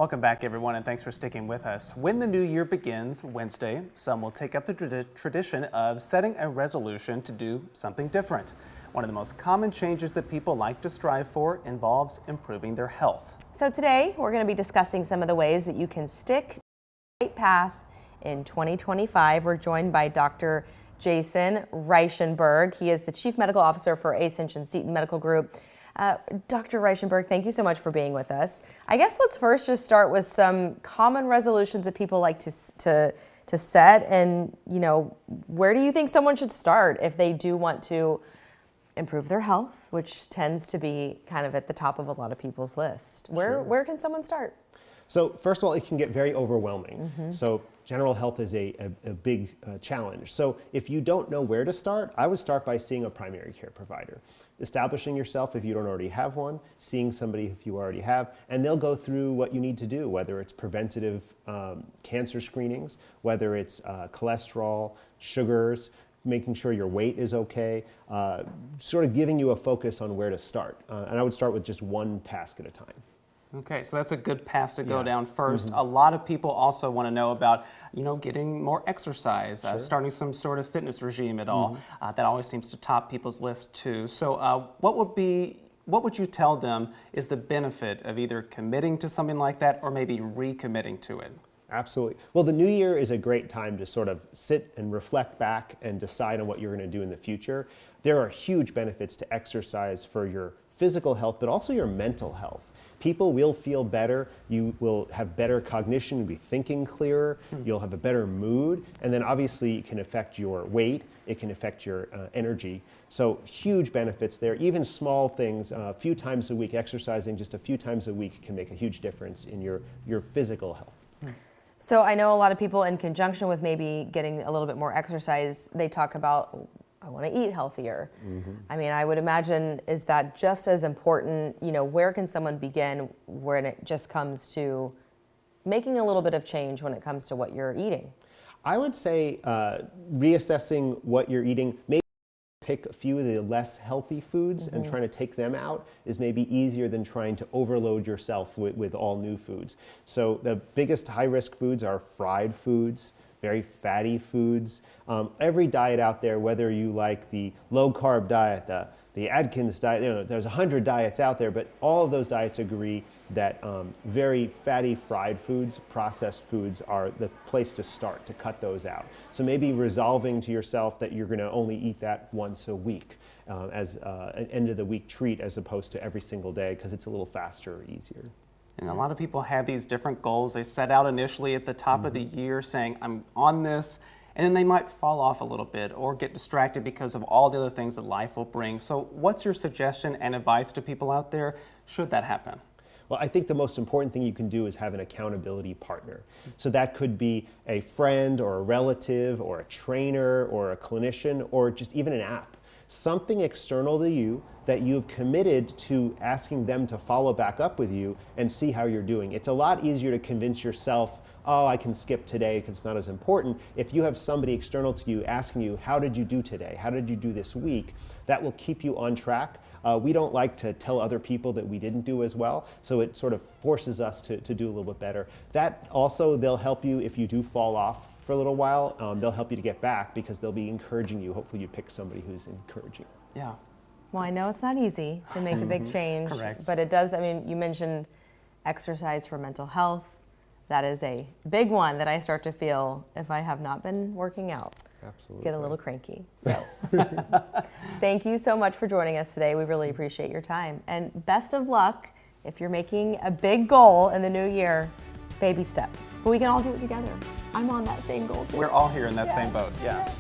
Welcome back, everyone, and thanks for sticking with us. When the new year begins Wednesday, some will take up the tradition of setting a resolution to do something different. One of the most common changes that people like to strive for involves improving their health. So today, we're going to be discussing some of the ways that you can stick to the right path in 2025. We're joined by Dr. Jason Reichenberg. He is the Chief Medical Officer for Ascension Seton Medical Group. Dr. Reichenberg, thank you so much for being with us. I guess let's first just start with some common resolutions that people like to set, and where do you think someone should start if they do want to improve their health, which tends to be kind of at the top of a lot of people's list? Where can someone start? So first of all, it can get very overwhelming. So general health is a big challenge. So if you don't know where to start, I would start by seeing a primary care provider. Establishing yourself if you don't already have one, seeing somebody if you already have, and they'll go through what you need to do, whether it's preventative cancer screenings, whether it's cholesterol, sugars, making sure your weight is okay, sort of giving you a focus on where to start. And I would start with just one task at a time. Okay, so that's a good path to go down first. A lot of people also want to know about, getting more exercise, starting some sort of fitness regime at all. That always seems to top people's list too. So what would you tell them is the benefit of either committing to something like that or maybe recommitting to it? Absolutely. Well, the new year is a great time to sort of sit and reflect back and decide on what you're going to do in the future. There are huge benefits to exercise for your physical health, but also your mental health. People will feel better, you will have better cognition, you'll be thinking clearer, you'll have a better mood, and then obviously it can affect your weight, it can affect your energy. So huge benefits there. Even small things, a few times a week, exercising just a few times a week can make a huge difference in your physical health. So I know a lot of people, in conjunction with maybe getting a little bit more exercise, they talk about, I want to eat healthier. I mean, I would imagine, is that just as important? Where can someone begin when it just comes to making a little bit of change when it comes to what you're eating? I would say reassessing what you're eating. Maybe pick a few of the less healthy foods and trying to take them out is maybe easier than trying to overload yourself with all new foods. So the biggest high-risk foods are fried foods, very fatty foods. Every diet out there, whether you like the low-carb diet, the Atkins diet, there's 100 diets out there, but all of those diets agree that very fatty fried foods, processed foods are the place to start, to cut those out. So maybe resolving to yourself that you're gonna only eat that once a week as an end of the week treat, as opposed to every single day, because it's a little faster or easier. And a lot of people have these different goals. They set out initially at the top of the year saying, I'm on this, and then they might fall off a little bit or get distracted because of all the other things that life will bring. So what's your suggestion and advice to people out there should that happen? Well, I think the most important thing you can do is have an accountability partner. So that could be a friend or a relative or a trainer or a clinician or just even an app. Something external to you that you've committed to asking them to follow back up with you and see how you're doing. It's a lot easier to convince yourself, oh, I can skip today because it's not as important. If you have somebody external to you asking you, how did you do today? How did you do this week? That will keep you on track. We don't like to tell other people that we didn't do as well, so it sort of forces us to do a little bit better. That also, they'll help you if you do fall off for a little while. They'll help you to get back because they'll be encouraging you. Hopefully you pick somebody who's encouraging. Yeah. Well, I know it's not easy to make a big change, Correct. but it does. I mean, you mentioned exercise for mental health. That is a big one that I start to feel if I have not been working out. Absolutely. Get a little cranky. So thank you so much for joining us today. We really appreciate your time. And best of luck if you're making a big goal in the new year. Baby steps. But we can all do it together. I'm on that same goal too. We're all here in that same boat. Yeah.